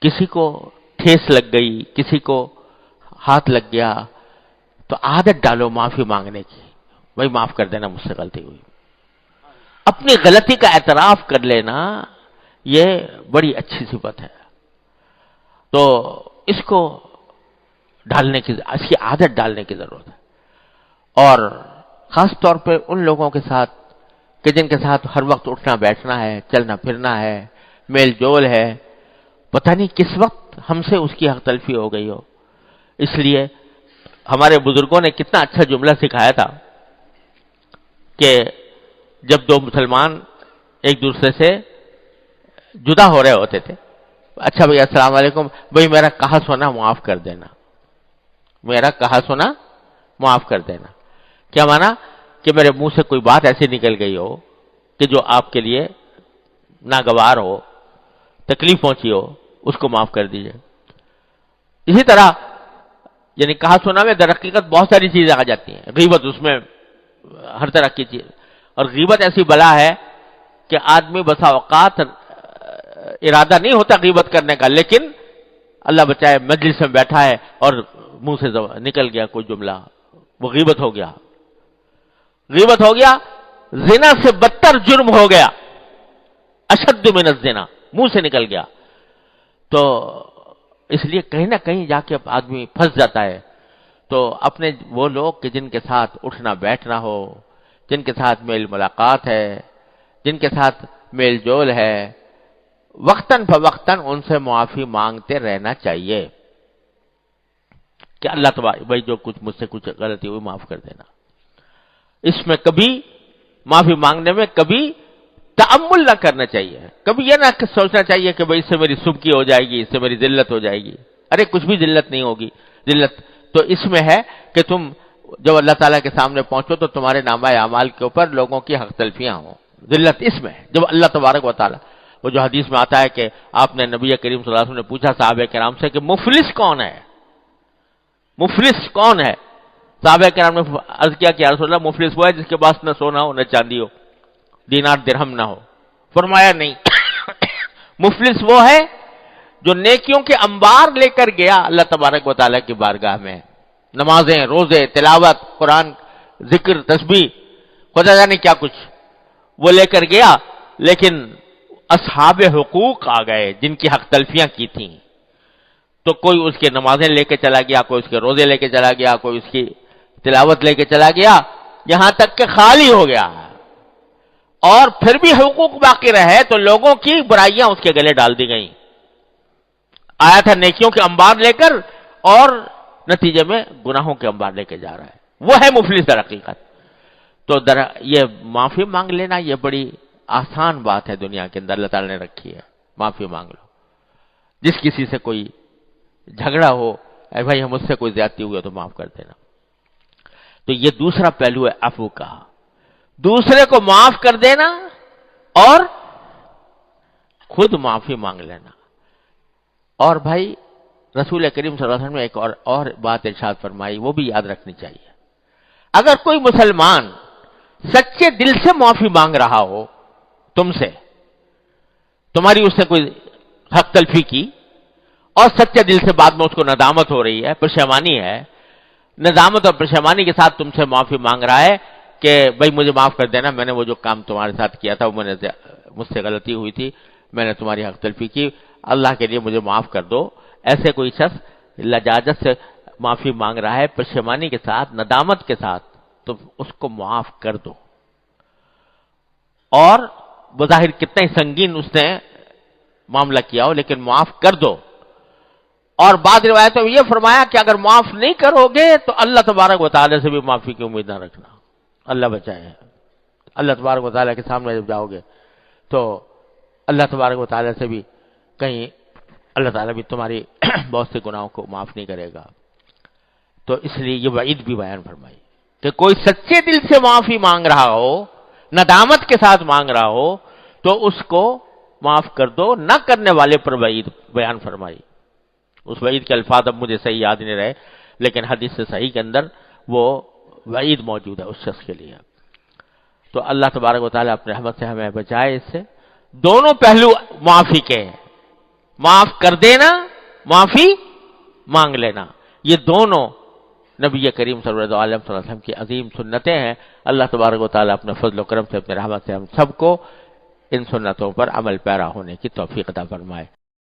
کسی کو ٹھیس لگ گئی، کسی کو ہاتھ لگ گیا، تو عادت ڈالو معافی مانگنے کی، بھائی معاف کر دینا مجھ سے غلطی ہوئی. اپنی غلطی کا اعتراف کر لینا یہ بڑی اچھی صفت ہے. تو اس کو ڈالنے کی، اس کی عادت ڈالنے کی ضرورت ہے. اور خاص طور پہ ان لوگوں کے ساتھ کہ جن کے ساتھ ہر وقت اٹھنا بیٹھنا ہے، چلنا پھرنا ہے، میل جول ہے، پتہ نہیں کس وقت ہم سے اس کی حق تلفی ہو گئی ہو. اس لیے ہمارے بزرگوں نے کتنا اچھا جملہ سکھایا تھا کہ جب دو مسلمان ایک دوسرے سے جدا ہو رہے ہوتے تھے، اچھا بھئی السلام علیکم، بھئی میرا کہا سنا معاف کر دینا، میرا کہا سنا معاف کر دینا. کیا مانا؟ کہ میرے منہ سے کوئی بات ایسی نکل گئی ہو کہ جو آپ کے لیے ناگوار ہو، تکلیف پہنچی ہو، اس کو معاف کر دیجئے. اسی طرح یعنی کہا سنا میں در حقیقت بہت ساری چیزیں آ جاتی ہیں. غیبت اس میں ہر طرح کی چیز، اور غیبت ایسی بلا ہے کہ آدمی بسا اوقات ارادہ نہیں ہوتا غیبت کرنے کا، لیکن اللہ بچائے مجلس میں بیٹھا ہے اور منہ سے نکل گیا کوئی جملہ، وہ غیبت ہو گیا. غیبت ہو گیا، زنا سے بدتر جرم ہو گیا، اشد من الزنا، منہ سے نکل گیا. تو اس لیے کہیں نہ کہیں جا کے آدمی پھنس جاتا ہے. تو اپنے وہ لوگ کہ جن کے ساتھ اٹھنا بیٹھنا ہو، جن کے ساتھ میل ملاقات ہے، جن کے ساتھ میل جول ہے، وقتاً فوقتاً ان سے معافی مانگتے رہنا چاہیے کہ اللہ تبارک بھائی جو کچھ مجھ سے کچھ غلطی ہوئی معاف کر دینا. اس میں کبھی معافی مانگنے میں کبھی تأمل نہ کرنا چاہیے. کبھی یہ نہ سوچنا چاہیے کہ بھئی اس سے میری سبکی ہو جائے گی، اس سے میری ذلت ہو جائے گی. ارے کچھ بھی ذلت نہیں ہوگی. ذلت تو اس میں ہے کہ تم جب اللہ تعالیٰ کے سامنے پہنچو تو تمہارے نامہ اعمال کے اوپر لوگوں کی حق تلفیاں ہوں. ذلت اس میں ہے جب اللہ تبارک و تعالیٰ، وہ جو حدیث میں آتا ہے کہ آپ نے نبی کریم صلی اللہ علیہ وسلم نے پوچھا صحابہ کرام سے کہ مفلس کون ہے؟ مفلس کون ہے؟ صحابہ کرام نے عرض کیا کہ یا رسول اللہ مفلس وہ ہے جس کے پاس نہ سونا ہو، نہ چاندی ہو، دینار درہم نہ ہو. فرمایا نہیں، مفلس وہ ہے جو نیکیوں کے انبار لے کر گیا اللہ تبارک و تعالیٰ کی بارگاہ میں، نمازیں، روزے، تلاوت، قرآن، ذکر، تسبیح، خدا جانے کیا کچھ وہ لے کر گیا، لیکن اصحاب حقوق آ گئے جن کی حق تلفیاں کی تھیں. تو کوئی اس کے نمازیں لے کے چلا گیا، کوئی اس کے روزے لے کے چلا گیا، کوئی اس کی تلاوت لے کے چلا گیا، یہاں تک کہ خالی ہو گیا. اور پھر بھی حقوق باقی رہے تو لوگوں کی برائیاں اس کے گلے ڈال دی گئیں. آیا تھا نیکیوں کے انبار لے کر اور نتیجے میں گناہوں کے انبار لے کے جا رہا ہے. وہ ہے مفلس در حقیقت. تو یہ معافی مانگ لینا یہ بڑی آسان بات ہے دنیا کے اندر اللہ تعالی نے رکھی ہے. معافی مانگ لو. جس کسی سے کوئی جھگڑا ہو، اے بھائی ہم اس سے کوئی زیادتی ہوئی تو معاف کر دینا. تو یہ دوسرا پہلو ہے عفو کا، دوسرے کو معاف کر دینا اور خود معافی مانگ لینا. اور بھائی رسول کریم صلی اللہ علیہ وسلم نے ایک اور بات ارشاد فرمائی، وہ بھی یاد رکھنی چاہیے. اگر کوئی مسلمان سچے دل سے معافی مانگ رہا ہو تم سے، تمہاری اس نے کوئی حق تلفی کی اور سچے دل سے بعد میں اس کو ندامت ہو رہی ہے، پشیمانی ہے، ندامت اور پشیمانی کے ساتھ تم سے معافی مانگ رہا ہے کہ بھائی مجھے معاف کر دینا، میں نے وہ جو کام تمہارے ساتھ کیا تھا وہ مجھ سے غلطی ہوئی تھی، میں نے تمہاری حق تلفی کی، اللہ کے لیے مجھے معاف کر دو. ایسے کوئی شخص لجاجت سے معافی مانگ رہا ہے، پشیمانی کے ساتھ، ندامت کے ساتھ، تو اس کو معاف کر دو. اور بظاہر کتنا ہی سنگین اس نے معاملہ کیا ہو لیکن معاف کر دو. اور بعض روایتوں میں یہ فرمایا کہ اگر معاف نہیں کرو گے تو اللہ تبارک و تعالی سے بھی معافی کی امید نہ رکھنا. اللہ بچائے. اللہ تبارک و تعالی کے سامنے جب جاؤ گے تو اللہ تبارک و تعالی سے بھی کہیں اللہ تعالی بھی تمہاری بہت سے گناہوں کو معاف نہیں کرے گا. تو اس لیے یہ وعید بھی بیان فرمائی کہ کوئی سچے دل سے معافی مانگ رہا ہو، ندامت کے ساتھ مانگ رہا ہو، تو اس کو معاف کر دو. نہ کرنے والے پر وعید بیان فرمائی. اس وعید کے الفاظ اب مجھے صحیح یاد نہیں رہے، لیکن حدیث سے صحیح کے اندر وہ وعید موجود ہے اس شخص کے لیے. تو اللہ تبارک و تعالیٰ اپنے رحمت سے ہمیں بچائے اس سے. دونوں پہلو معافی کے ہیں معاف کر دینا، معافی مانگ لینا، یہ دونوں نبی کریم صلی اللہ علیہ وسلم کی عظیم سنتیں ہیں۔ اللہ تبارک و تعالیٰ اپنے فضل و کرم سے، اپنے رحمت سے ہم سب کو ان سنتوں پر عمل پیرا ہونے کی توفیق عطا فرمائے۔